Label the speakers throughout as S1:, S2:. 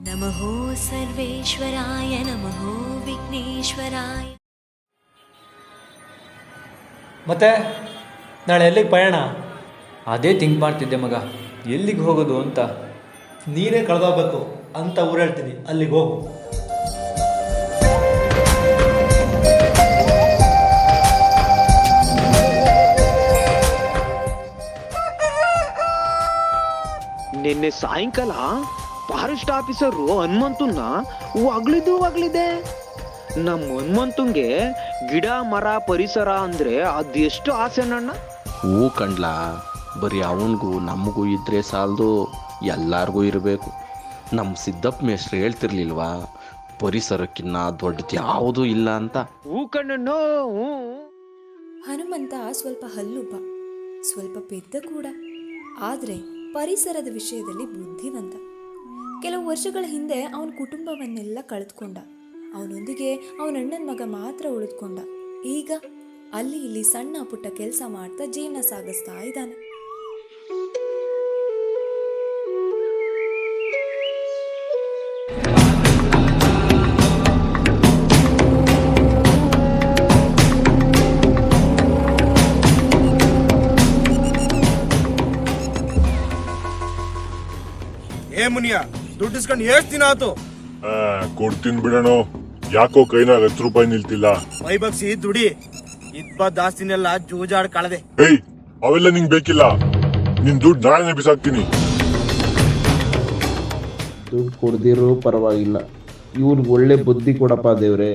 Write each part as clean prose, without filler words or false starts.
S1: ನಮಃ ಸರ್ವೇಶ್ವರಾಯ ನಮಃ ವಿಘ್ನೇಶ್ವರಾಯ.
S2: ಮತ್ತೆ ನಾಳೆ ಎಲ್ಲಿಗೆ ಪಯಣ?
S3: ಅದೇ ಥಿಂಕ್ ಮಾಡ್ತಿದ್ದೆ ಮಗ, ಎಲ್ಲಿಗೆ ಹೋಗೋದು ಅಂತ.
S2: ನೀನೇ ಕಳೆದೋಗ್ಬೇಕು ಅಂತ ಊರು ಹೇಳ್ತೀನಿ, ಅಲ್ಲಿಗೆ ಹೋಗು.
S4: ನಿನ್ನೆ ಸಾಯಂಕಾಲ ಫಾರೆಸ್ಟ್ ಆಫೀಸರು ಹನುಮಂತನ್ನ ಒಗ್ಳಿದೆ. ನಮ್ಮ ಹನುಮಂತಂಗೆ ಗಿಡ ಮರ ಪರಿಸರ ಅಂದ್ರೆ ಅದೆಷ್ಟು ಆಸೆ ನನ್ನ.
S5: ಹೂ ಕಂಡ್ಲಾ, ಬರೀ ಅವನಿಗೂ ನಮಗೂ ಇದ್ರೆ ಸಾಲದು, ಎಲ್ಲಾರ್ಗೂ ಇರಬೇಕು. ನಮ್ಮ ಸಿದ್ದಪ್ಪ ಮೇಷ್ಟ್ರು ಹೇಳ್ತಿರ್ಲಿಲ್ವಾ, ಪರಿಸರಕ್ಕಿನ್ನ ದೊಡ್ಡದು ಯಾವುದೂ ಇಲ್ಲ ಅಂತ.
S4: ಹೂ ಕಣ್ಣು.
S6: ಹನುಮಂತ ಸ್ವಲ್ಪ ಹಲ್ಲುಬ್ಬ, ಸ್ವಲ್ಪ ಪೆದ್ದ ಕೂಡ. ಆದರೆ ಪರಿಸರದ ವಿಷಯದಲ್ಲಿ ಬುದ್ಧಿವಂತ. ಕೆಲವು ವರ್ಷಗಳ ಹಿಂದೆ ಅವನ ಕುಟುಂಬವನ್ನೆಲ್ಲ ಕಳೆದುಕೊಂಡ. ಅವನೊಂದಿಗೆ ಅವನ ಅಣ್ಣನ ಮಗ ಮಾತ್ರ ಉಳಿದುಕೊಂಡ. ಈಗ ಅಲ್ಲಿ ಇಲ್ಲಿ ಸಣ್ಣ ಪುಟ್ಟ ಕೆಲಸ ಮಾಡ್ತಾ ಜೀವನ ಸಾಗಿಸ್ತಾ ಇದ್ದಾನೆ.
S7: ಮುನಿಯ ದುಡ್ಡು ಇಸ್ಕೊಂಡು ಎಷ್ಟು ದಿನ ಆತು?
S8: ಕೊಡ್ತೀನಿ ಬಿಡೋಣ, ಯಾಕೋ ಕೈನಾಗ 10 ರೂಪಾಯಿ ನಿಲ್ತಿಲ್ಲ.
S7: ಮೈ ಬಗ್ಸಿ ದುಡಿ, ಇಪ್ಪತ್ತು ಆಸ್ತಿನೆಲ್ಲ ಜೂಜಾಡ್ ಕಳದೆ.
S8: ಏಯ್, ಅವೆಲ್ಲ ನಿಂಗೆ ಬೇಕಿಲ್ಲ, ನಿನ್ ದುಡ್ಡು ನಾಳೆ ಬಿಸಾಕ್ತೀನಿ.
S9: ದುಡ್ಡು ಕೊಡ್ದಿರೋ ಪರವಾಗಿಲ್ಲ, ಇವ್ರಿಗೆ ಒಳ್ಳೆ ಬುದ್ಧಿ ಕೊಡಪ್ಪ ದೇವ್ರೆ.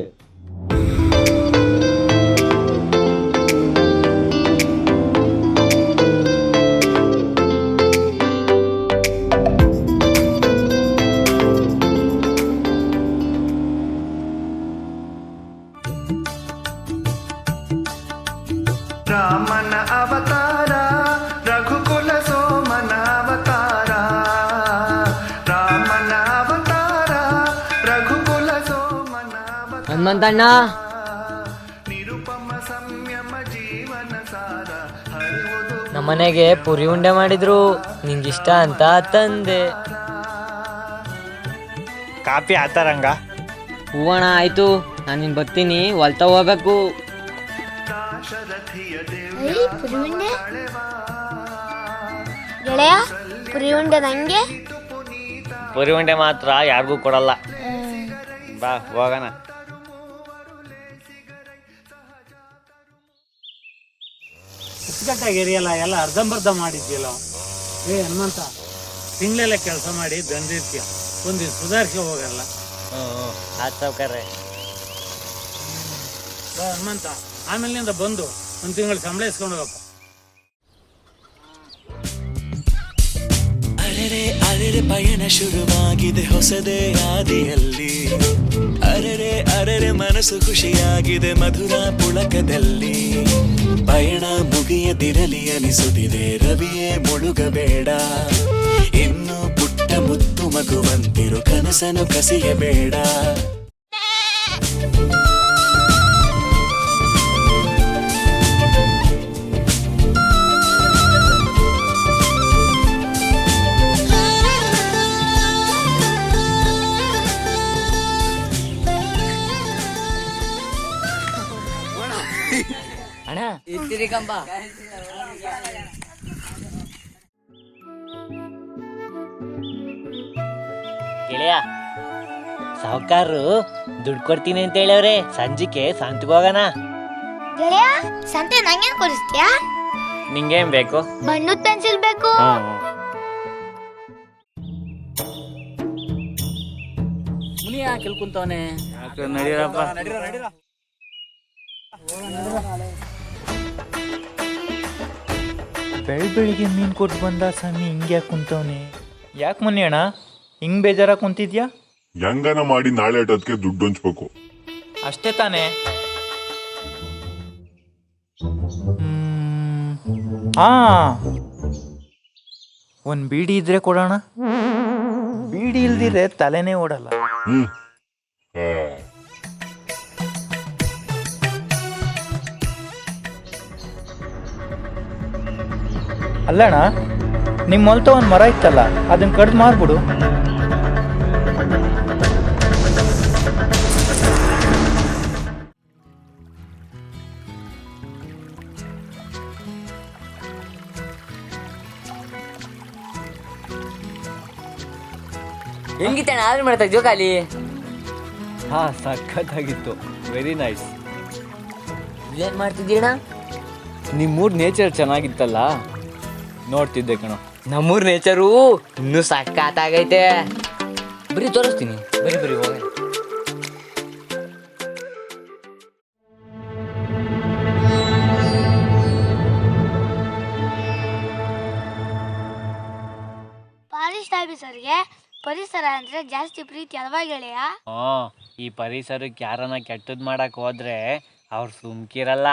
S10: ರಾಮನ ಅವತಾರ, ರಘುಕುಲ ಸೋಮನ ಅವತಾರ. ರಾಮನ ಅವತಾರ, ರಘುಕುಲ ಸೋಮನ ಅವತಾರ.
S11: ಹನುಮಂತಣ್ಣ,
S10: ನಿರುಪಮ ಸಂಯಮ ಜೀವನ ಸಾರ.
S11: ನಮ್ಮನೆಗೆ ಪುರಿ ಉಂಡೆ ಮಾಡಿದ್ರು, ನಿಂಗಿಷ್ಟ ಅಂತ ತಂದೆ.
S7: ಕಾಪಿ ಆತಾರಂಗ.
S11: ಹೂವಣ ಆಯ್ತು, ನಾನಿನ್ ಬರ್ತೀನಿ, ಹೊಲ್ತಾ ಹೋಗ್ಬೇಕು.
S12: ಗೆಳೆಯ, ಪುರಿ ಉಂಡೆ ನಂಗೆ.
S11: ಪುರಿ ಉಂಡೆ ಮಾತ್ರ ಯಾರಿಗೂ ಕೊಡಲ್ಲ. ಬಾ ಹೋಗೋಣ.
S2: ಅಚ್ಚುಕಟ್ಟಾಗಿ ಎರಿಯಲ್ಲ, ಎಲ್ಲ ಅರ್ಧಂಬರ್ಧ ಮಾಡಿದ್ಯಲ್ಲ. ಹನುಮಂತ, ತಿಂಗಳೆಲ್ಲ ಕೆಲಸ ಮಾಡಿ ಬಂದಿರ್ತೀಯ, ಒಂದು ಸುಧಾರಿಸಿ ಹೋಗಲ್ಲ.
S11: ಆತ್ ಸಾವ್ಕಾರ್ರೆ.
S2: ಹನುಮಂತ, ಆಮೇಲಿಂದ ಬಂದು ಒಂದು ತಿಂಗಳು ಸಂಬಳ ಇಸ್ಕೊಂಡು ಹೋಗಪ್ಪ.
S13: ಅರೆರೆ ಅರೆರೆ ಪಯಣ ಶುರುವಾಗಿದೆ ಹೊಸದೇ ಹಾದಿಯಲ್ಲಿ. ಅರೆರೆ ಅರೆರೆ ಮನಸ್ಸು ಖುಷಿಯಾಗಿದೆ ಮಧುರ ಪುಳಕದಲ್ಲಿ. ಪಯಣ ಮುಗಿಯದಿರಲಿ ಅನಿಸುತ್ತಿದೆ, ರವಿಯೇ ಮುಳುಗಬೇಡ. ಇನ್ನು ಪುಟ್ಟ ಮುತ್ತು ಮಗುವಂತಿರು, ಕನಸನ್ನು ಕಸಿಯಬೇಡ.
S11: ಅಣ್ಣ, ಇರ್ತೀರಿ ಕಂಬ. ಗೆಳೆಯ, ಸಾವುಕಾರರು ದುಡ್ಡು ಕೊಡ್ತೀನಿ ಅಂತ ಹೇಳವ್ರೆ, ಸಂಜಿಕೆ ಸಂತಿಗೆ ಹೋಗೋಣ.
S12: ಗೆಳೆಯ, ಸಂತೆ ನಂಗೆ ಕೊಡಿಸ್ತೀಯಾ?
S11: ನಿಂಗೇನ್ ಬೇಕು?
S12: ಬಣ್ಣದ ಪೆನ್ಸಿಲ್ ಬೇಕು.
S11: ಮುನಿಯ ಕೇಳ್ಕೊಂತವನೆ.
S2: ನಡೀರಪ್ಪ. ಬೆಳಿಗ್ಗೆ ಮೀನು ಕೊಟ್ಟು ಬಂದ ಸ್ವಾಮಿ, ಹಿಂಗೆ ಯಾಕೆ ಕುಂತವನೆ? ಯಾಕೆ ಮುನಿ ಅಣ್ಣ ಹಿಂಗ್ ಬೇಜಾರ ಕುಂತಿದ್ಯಾ?
S8: ಹೆಂಗನ ಮಾಡಿ ನಾಳೆ ಅಟೋದ್ಕೆ ದುಡ್ಡು ಹಂಚ್ಬೇಕು
S2: ಅಷ್ಟೇ ತಾನೇ. ಹಾ, ಒಂದ್ ಬೀಡಿ ಇದ್ರೆ ಕೊಡೋಣ. ಬೀಡಿ ಇಲ್ದಿದ್ರೆ ತಲೆನೇ ಓಡಲ್ಲ. ಅಲ್ಲಣ್ಣ, ನಿಮ್ಮ ಹೊಲ್ತ ಒಂದು ಮರ ಇತ್ತಲ್ಲ, ಅದನ್ನ ಕಡ್ದು ಮಾರ್ಬಿಡು.
S11: ಹೆಂಗಿತ್ತಣ್ಣ ಆದ್ರೆ ಮಾಡ್ತಾ ಜೋಕಾಲಿ?
S3: ಹಾ, ಸಖತ್ತಾಗಿತ್ತು. Very nice.
S11: ಏನ್ ಮಾಡ್ತಿದ್ದೀಣ?
S3: ನಿಮ್ಮೂರ್ ನೇಚರ್ ಚೆನ್ನಾಗಿತ್ತಲ್ಲ, ನೋಡ್ತಿದ್ದೆ ಕಣೋ.
S11: ನಮ್ಮೂರ್ ನೇಚರು ಇನ್ನೂ ಸಖತ್ತಾಗೈತೆ. ಬರೀ ತೋರಿಸ್ತೀನಿ, ಬರೀ ಹೋಗ.
S12: ಫಾರೆಸ್ಟ್ ಆಫೀಸರ್ಗೆ ಪರಿಸರ ಅಂದ್ರೆ ಜಾಸ್ತಿ ಪ್ರೀತಿ ಅಲ್ವಾ ಗೆಳೆಯ?
S3: ಈ ಪರಿಸರಕ್ಕೆ ಯಾರನ್ನ ಕೆಟ್ಟದ್ ಮಾಡಕ್ ಹೋದ್ರೆ ಅವ್ರು ಸುಮ್ಕಿರಲ್ಲ.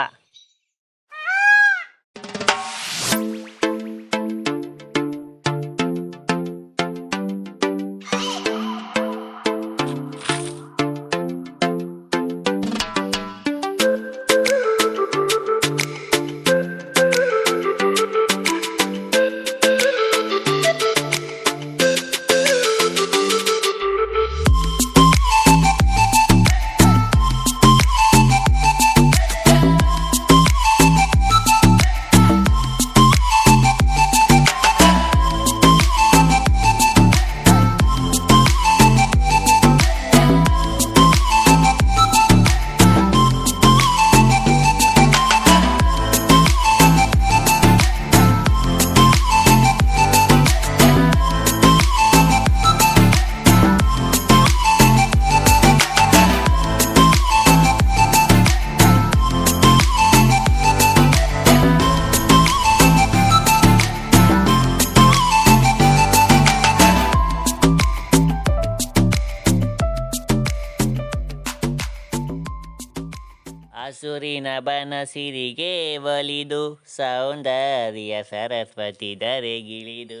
S11: ಹಸುರಿನ ಬನಸಿರಿಗೆ ಒಲಿದು ಸೌಂದರ್ಯ ಸರಸ್ವತಿ ಧರೆಗಿಳಿದು.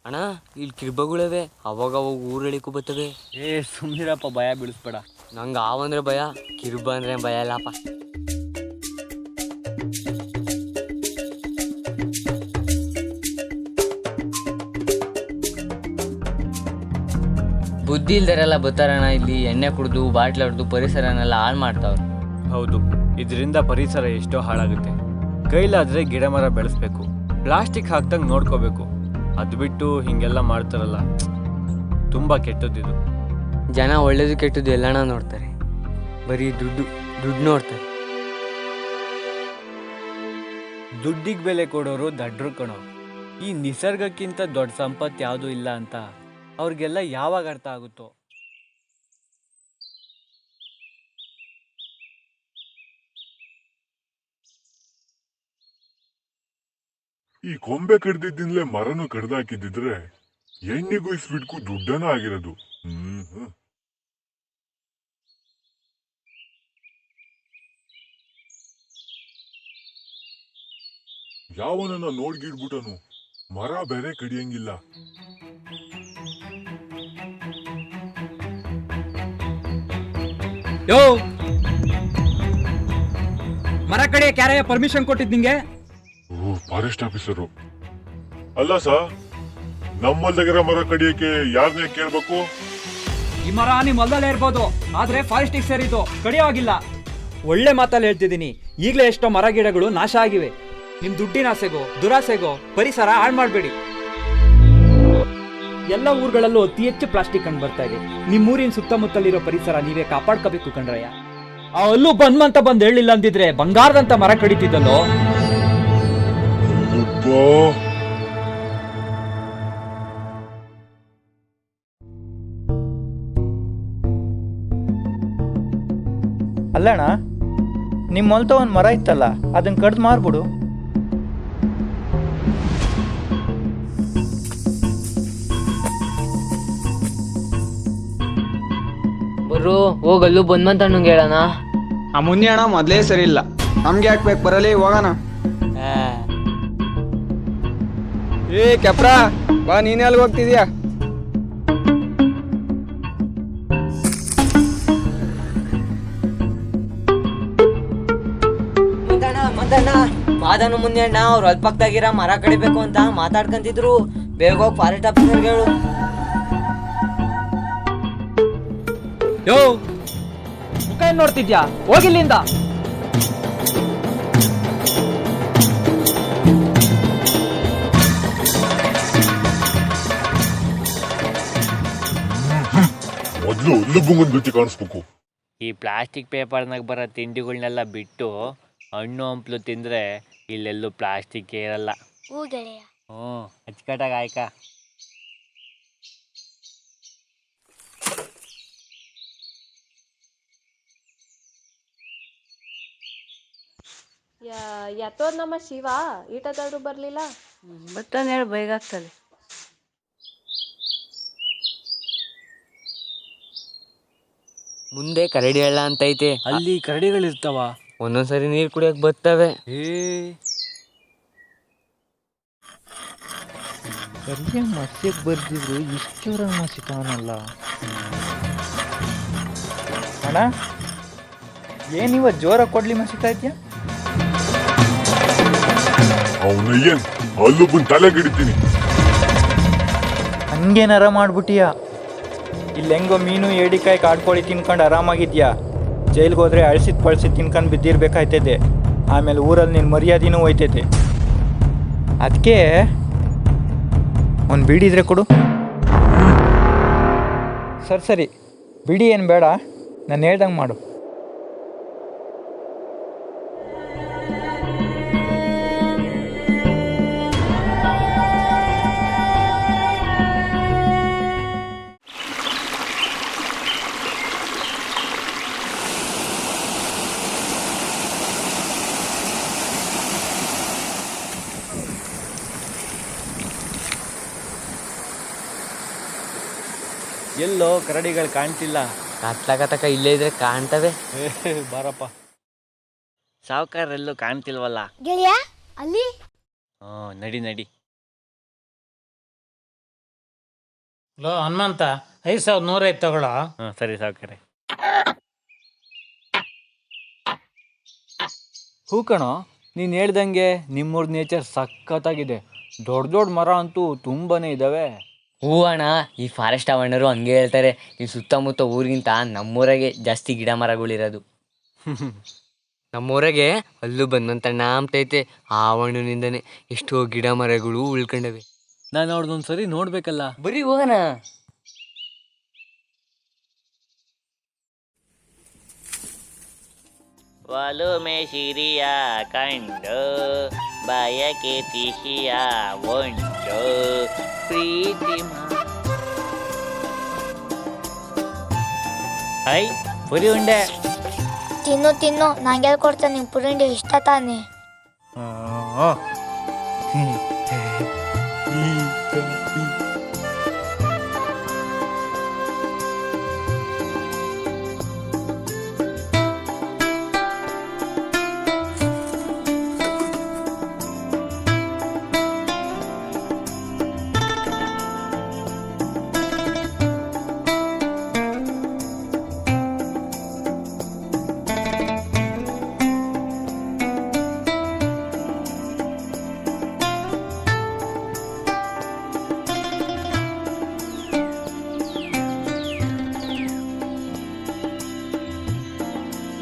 S11: ಅಣ್ಣ, ಇಲ್ಲಿ ಕಿರ್ಬಗಳವೆ, ಅವಾಗ ಊರಳಿಕು ಬರ್ತವೆ.
S3: ಸುಮ್ನಿರಪ್ಪ, ಭಯ ಬೀಳಿಸ್ಬೇಡ.
S11: ನಂಗೆ ಆವಂದ್ರೆ ಭಯ, ಕಿರ್ಬ ಅಂದ್ರೆ ಭಯ ಇಲ್ಲಪ್ಪ. ಬುದ್ಧಿ ಇಲ್ದರೆಲ್ಲ ಬರ್ತಾರಣ್ಣ ಇಲ್ಲಿ. ಎಣ್ಣೆ ಕುಡಿದು ಬಾಟ್ಲಿ ಹೊಡೆದು ಪರಿಸರನೆಲ್ಲ ಹಾಳು ಮಾಡ್ತಾವ್ರು.
S3: ಹೌದು, ಇದರಿಂದ ಪರಿಸರ ಎಷ್ಟೋ ಹಾಳಾಗುತ್ತೆ. ಕೈಲಾದ್ರೆ ಗಿಡ ಮರ ಬೆಳೆಸ್ಬೇಕು, ಪ್ಲಾಸ್ಟಿಕ್ ಹಾಕ್ದಂಗೆ ನೋಡ್ಕೋಬೇಕು. ಅದು ಬಿಟ್ಟು ಹಿಂಗೆಲ್ಲ ಮಾಡ್ತಾರಲ್ಲ, ತುಂಬಾ ಕೆಟ್ಟದ್ದಿದು.
S11: ಜನ ಒಳ್ಳೇದು ಕೆಟ್ಟದ್ದು ಎಲ್ಲಣ್ಣ ನೋಡ್ತಾರೆ, ಬರೀ ದುಡ್ಡು ನೋಡ್ತಾರೆ.
S3: ದುಡ್ಡಿಗೆ ಬೆಲೆ ಕೊಡೋರು ದಡ್ರು ಕಣೋ. ಈ ನಿಸರ್ಗಕ್ಕಿಂತ ದೊಡ್ಡ ಸಂಪತ್ತು ಯಾವುದೂ ಇಲ್ಲ ಅಂತ ಅವ್ರಿಗೆಲ್ಲ ಯಾವಾಗ ಅರ್ಥ ಆಗುತ್ತೋ.
S8: ಈ ಕೊಂಬೆ ಕಡ್ದಿದ್ದಿಂದಲೇ ಮರನು ಕಡ್ದಾಕಿದ್ದಿದ್ರೆ ಎಣ್ಣಿಗೂ ಈ ಸ್ವೀಟ್ಗೂ ದುಡ್ಡನ ಆಗಿರೋದು. ಯಾವನನ್ನ ನೋಡ್ಗಿಡ್ಬಿಟ್ಟನು, ಮರ ಬೇರೆ ಕಡಿಯಂಗಿಲ್ಲ.
S14: ಯೋ, ಮರ ಕಡಿಯಕ್ಕೆ ಯಾರಯ್ಯ ಪರ್ಮಿಷನ್ ಕೊಟ್ಟಿದ್ ನಿಂಗೆ?
S8: ಫಾರೆಸ್ಟ್ ಆಫೀಸರು ಅಲ್ಲ ಸರ್, ನಮ್ಮಲ್ದಾಗಿರೋ ಮರ ಕಡಿಯಕ್ಕೆ ಯಾರನ್ನೇ ಕೇಳ್ಬೇಕು?
S14: ಈ ಮರ ನಿಮ್ ಹೊಲದಲ್ಲೇ ಇರ್ಬೋದು, ಆದ್ರೆ ಫಾರೆಸ್ಟಿಗೆ ಸೇರಿದ್ದು, ಕಡಿಯೋವಾಗಿಲ್ಲ. ಒಳ್ಳೆ ಮಾತಲ್ಲಿ ಹೇಳ್ತಿದ್ದೀನಿ. ಈಗಲೇ ಎಷ್ಟೋ ಮರ ಗಿಡಗಳು ನಾಶ ಆಗಿವೆ. ನಿಮ್ ದುಡ್ಡಿನ ಆಸೆಗೋ ದುರಾಸೆಗೋ ಪರಿಸರ ಹಾಳು ಮಾಡಬೇಡಿ. ಎಲ್ಲ ಊರುಗಳಲ್ಲೂ ಅತಿ ಹೆಚ್ಚು ಪ್ಲಾಸ್ಟಿಕ್ ಕಂಡು ಬರ್ತಾ ಇದೆ. ನಿಮ್ ಊರಿನ ಸುತ್ತಮುತ್ತಲಿರೋ ಪರಿಸರ ನೀವೇ ಕಾಪಾಡ್ಕೋಬೇಕು ಕಣ್ರಯ್ಯ. ಆ ಅಲ್ಲೂ ಬಂದ್ ಹೇಳಿಲ್ಲ ಅಂದಿದ್ರೆ ಬಂಗಾರದಂತ ಮರ ಕಡಿತಿದ್ದಲ್ಲೋ.
S15: ಅಲ್ಲಣ್ಣ, ನಿಮ್ಮ ಹೊಲ್ತ ಒಂದು ಮರ ಇತ್ತಲ್ಲ, ಅದನ್ನ ಕಡ್ದು ಮಾರ್ಬಿಡು.
S11: ಬರ್ರು ಹೋಗಲ್ಲು ಬಂದ್ಮಂತಣ್ಣಂಗೆ ಹೇಳೋಣ.
S15: ಆ ಮುನ್ನಿ ಅಣ್ಣ ಮೊದಲೇ ಸರಿ ಇಲ್ಲ, ನಮ್ಗೆ ಯಾಕೆ ಬರಲಿ, ಹೋಗೋಣ. ಏ ಕೆಪ್ರ, ಬಾ, ನೀನ್ ಎಲ್ಲಿಗೆ ಹೋಗ್ತಿದ್ಯಾ?
S11: ಮಾದನು ಮುಂದೆ ಅಣ್ಣ ಅವ್ರು ಅಲ್ಪಕ್ತಾಗಿರ ಮರ ಕಡಿಬೇಕು ಅಂತ ಮಾತಾಡ್ಕಂತಿದ್ರು. ಬೇಗ ಹೋಗಿ ಫಾರೆಸ್ಟ್ ಆಫೀಸರ್ಗೆ ಹೇಳು.
S14: ಯೋ, ಮುಖ ಏನ್ ನೋಡ್ತಿದ್ಯಾ? ಹೋಗಿಲ್ಲಿಂದ.
S8: ಮೊದ್ಲು ಅಲ್ಲೊಬ್ಬಂಗೊಂದ್ ಗತಿ ಕಾಣಿಸ್ಬೇಕು.
S3: ಈ ಪ್ಲಾಸ್ಟಿಕ್ ಪೇಪರ್ನಾಗ ಬರೋ ತಿಂಡಿಗಳನ್ನೆಲ್ಲ ಬಿಟ್ಟು ಹಣ್ಣು ಹಂಪ್ಲು ತಿಂದರೆ ಇಲ್ಲೆಲ್ಲೂ ಪ್ಲಾಸ್ಟಿಕ್ ಇರಲ್ಲ.
S12: ಹೂ ಗೆಳೆಯ.
S3: ಹ್ಞೂ ಅಚ್ಚುಕಟ್ಟಾಗಿ ಆಯ್ಕ.
S6: ಎತ್ತೋದ್ ನಮ್ಮ ಶಿವ ಈಟದಾದ್ರು ಬರ್ಲಿಲ್ಲ.
S11: ಮತ್ತೊಂದು ಹೇಳಿ ಬೈಗಾಗ್ತದೆ. ಮುಂದೆ ಕರಡಿ ಹಳ್ಳ ಅಂತೈತೆ,
S3: ಅಲ್ಲಿ ಕರಡಿಗಳಿರ್ತಾವ.
S11: ಒಂದೊಂದ್ಸರಿ ನೀರು ಕುಡಿಯಕ್ ಬರ್ತವೆ.
S15: ಸರಿಯಾಗಿ ಮಸ್ಯಕ್ಕೆ ಬರ್ದಿದ್ರು ಇಷ್ಟು ಜೋರಾಗಿ ಮಸಿತಾವನಲ್ಲ. ಅಣ್ಣ ಏನಿವ ಜೋರಾಗಿ ಕೊಡ್ಲಿ ಮಸಿತಾ ಇದ್ಯಾ?
S8: ಅವನಯ್ಯನ್ ಅಲ್ಲೊಬ್ಬನ್ ತಲೆ ಗಿಡಿತೀನಿ.
S15: ಹಂಗೇನಾರ ಮಾಡ್ಬಿಟ್ಟಿಯಾ? ಇಲ್ಲಿ ಹೆಂಗೋ ಮೀನು ಏಡಿಕಾಯಿ ಕಾಡ್ಕೊಳ್ಳಿ ತಿನ್ಕೊಂಡು ಆರಾಮಾಗಿದ್ಯಾ? ಜೈಲ್ಗೆ ಹೋದ್ರೆ ಅಳ್ಸಿದ್ ಪಳ್ಸಿದ್ ತಿನ್ಕೊಂಡು ಬಿದ್ದಿರ್ಬೇಕಾಯ್ತದೆ. ಆಮೇಲೆ ಊರಲ್ಲಿ ನಿನ್ನ ಮರ್ಯಾದಿನೂ ಹೋಯ್ತೈತೆ. ಅದಕ್ಕೆ ಒಂದು ಬೀಡಿ ಇದ್ರೆ ಕೊಡು. ಸರಿ ಬಿಡಿ ಏನು ಬೇಡ, ನಾನು ಹೇಳ್ದಂಗೆ ಮಾಡು.
S3: ಎಲ್ಲೋ ಕರಡಿಗಳು ಕಾಣ್ತಿಲ್ಲ.
S11: ಕತ್ಲಕತಕ ಇಲ್ಲೇ ಇದ್ರೆ ಕಾಣ್ತವೆ.
S3: ಬಾರಪ್ಪ. ಸಾವುಕಾರೆಲ್ಲೂ ಕಾಣ್ತಿಲ್ವಲ್ಲ.
S12: ಗೆಳೆಯ ಅಲ್ಲಿ.
S3: ನಡಿ ನಡಿ.
S2: ಲೋ ಹನುಮಂತ, 5105 ತಗೊಳ್ಳೋ.
S3: ಸರಿ ಸಾವುಕಾರೆ.
S14: ಹೂ ಕಣೋ, ನೀನು ಹೇಳ್ದಂಗೆ ನಿಮ್ಮೂರ ನೇಚರ್ ಸಖತ್ತಾಗಿದೆ. ದೊಡ್ಡ ದೊಡ್ಡ ಮರ ಅಂತೂ ತುಂಬಾನೇ ಇದ್ದಾವೆ.
S11: ಹೂ ಅಣ್ಣ, ಈ ಫಾರೆಸ್ಟ್ ಅವಣ್ಣರು ಹಂಗೆ ಹೇಳ್ತಾರೆ. ಈ ಸುತ್ತಮುತ್ತ ಊರಿಗಿಂತ ನಮ್ಮೂರಾಗೆ ಜಾಸ್ತಿ ಗಿಡ ಮರಗಳಿರೋದು. ನಮ್ಮೂರಾಗೆ ಅಲ್ಲೂ ಬಂದಂತ ನಾಮ್ತೈತೆ. ಆ ಅವಣ್ಣನಿಂದನೇ ಎಷ್ಟೋ ಗಿಡ ಮರಗಳು ಉಳ್ಕೊಂಡವೆ.
S3: ನಾನು ಅವ್ರದ್ದೊಂದು ಸರಿ ನೋಡ್ಬೇಕಲ್ಲ.
S11: ಬರೀ ಹೋಗೋಣ.
S3: ಒಲುಮೆ ಸಿರಿಯ ಕಂಡು ಬಯಕೆ ತಿಶಿಯ ಒಂದು ಪ್ರೀತಿ. ಹೈ ಪುರಿ ಉಂಡೆ.
S12: ತಿನ್ನು ನಂಗೆ ಕೊಡ್ತಾನೆ. ನಿಮ್ ಪುರಿಂಡಿ ಇಷ್ಟ ತಾನೆ?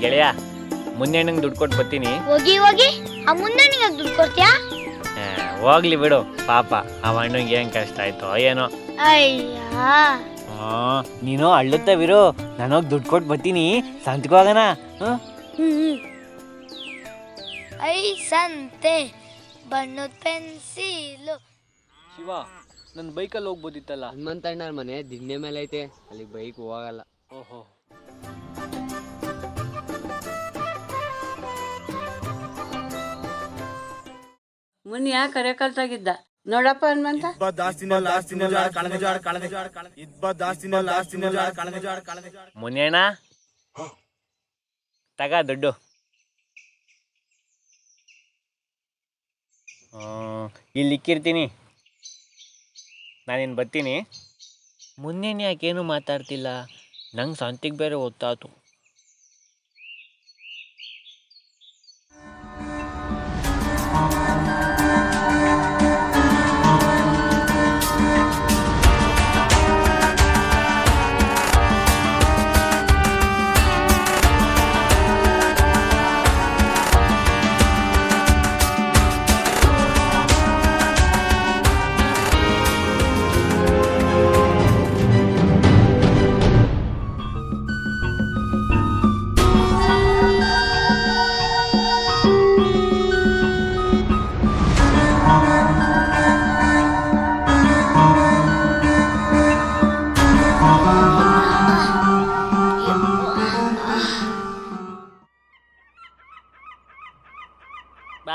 S3: ಗೆಳೆಯ, ಮುಂದೆ ನಂಗೆ ದುಡ್ಡು ಕೊಟ್ಟು ಬರ್ತೀನಿ.
S12: ಹೋಗಿ ಆ ಮುಂದೆ ನಿಂಗೆ ದುಡ್ಡು ಕೊಡ್ತೀಯಾ?
S3: ಹೋಗ್ಲಿ ಬಿಡು, ಪಾಪ ಆ ಅಣ್ಣಂಗೆ ಏನ್ ಕಷ್ಟ ಆಯ್ತು ಏನೋ.
S12: ಅಯ್ಯ,
S3: ನೀನು ಅಳ್ಳುತ್ತವಿರು, ನಾನೋಗಿ ದುಡ್ಡು ಕೊಟ್ಟು ಬರ್ತೀನಿ. ಸಂತಕ್ಕೆ ಹೋಗೋಣ.
S12: ಐ ಸಂತೆ ಬಣ್ಣದ ಪೆನ್ಸಿಲು.
S3: ಶಿವ, ನನ್ನ ಬೈಕಲ್ಲಿ ಹೋಗ್ಬೋದಿತ್ತಲ್ಲ.
S11: ಹನುಮಂತಣ್ಣ ಮನೆ ದಿಣ್ಣೆ ಮೇಲೆ ಐತೆ, ಅಲ್ಲಿ ಬೈಕ್ ಹೋಗಲ್ಲ.
S3: ಓಹೋ.
S11: ಮುನ್ ಯಾಕೆ ಕರೆ ಕಲ್ತಾಗಿದ್ದ ನೋಡಪ್ಪ ಹನುಮಂತ.
S3: ಮುನಿಯಣ್ಣ, ತಗ ದುಡ್ಡು. ಇಲ್ಲಿ ಇಕ್ಕಿರ್ತೀನಿ, ನಾನಿನ್ ಬರ್ತೀನಿ. ಮುನ್ನೇನು ಯಾಕೇನು ಮಾತಾಡ್ತಿಲ್ಲ? ನಂಗೆ ಸಂತಿಗೆ ಬೇರೆ ಗೊತ್ತಾಯ್ತು.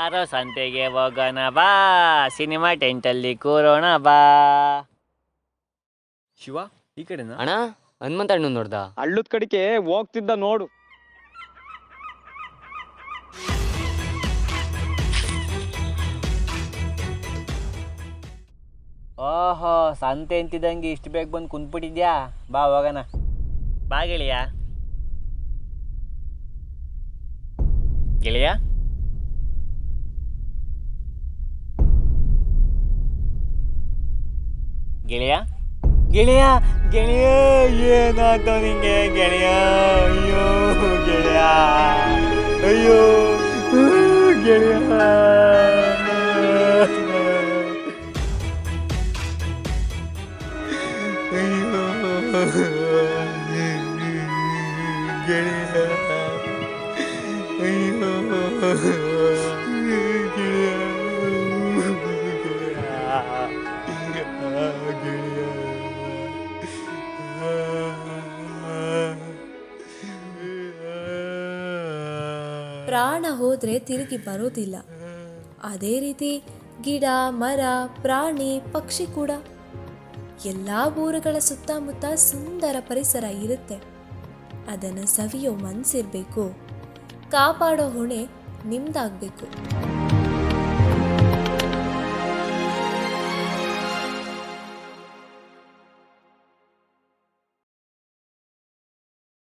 S11: ಬಾರೋ ಸಂತೆಗೆ ಹೋಗೋಣ ಬಾ, ಸಿನಿಮಾ ಟೆಂಟಲ್ಲಿ ಕೂರೋಣ ಬಾ.
S3: ಶಿವ ಈ ಕಡೆನಾ?
S11: ಅಣ್ಣ ಹನುಮಂತ ಅಣ್ಣ ನೋಡ್ದ?
S4: ಹಳ್ಳದ ಕಡೆಗೆ ಹೋಗ್ತಿದ್ದ ನೋಡು.
S11: ಓಹೋ, ಸಂತೆ ಅಂತಿದ್ದಂಗೆ ಇಷ್ಟು ಬೇಗ ಬಂದು ಕುಂತ್ಬಿಟ್ಟಿದ್ಯಾ? ಬಾ ಹೋಗೋಣ. ಬಾ ಗೆಳೆಯ. ಗೆಳೆಯ ಗೆಳೆಯ ಗೆಳೆಯ ಗೆಳೆಯ, ಏನಾಯ್ತು ನಿಂಗೆ ಗೆಳೆಯ? ಅಯ್ಯೋ ಗೆಳೆಯ, ಅಯ್ಯೋ ಗೆಳೆಯ.
S6: ಪ್ರಾಣ ಹೋದರೆ ತಿರುಗಿ ಬರೋದಿಲ್ಲ. ಅದೇ ರೀತಿ ಗಿಡ ಮರ ಪ್ರಾಣಿ ಪಕ್ಷಿ ಕೂಡ. ಎಲ್ಲ ಊರುಗಳ ಸುತ್ತಮುತ್ತ ಸುಂದರ ಪರಿಸರ ಇರುತ್ತೆ. ಅದನ್ನು ಸವಿಯೋ ಮನಸ್ಸಿರಬೇಕು, ಕಾಪಾಡೋ ಹೊಣೆ ನಿಮ್ದಾಗಬೇಕು.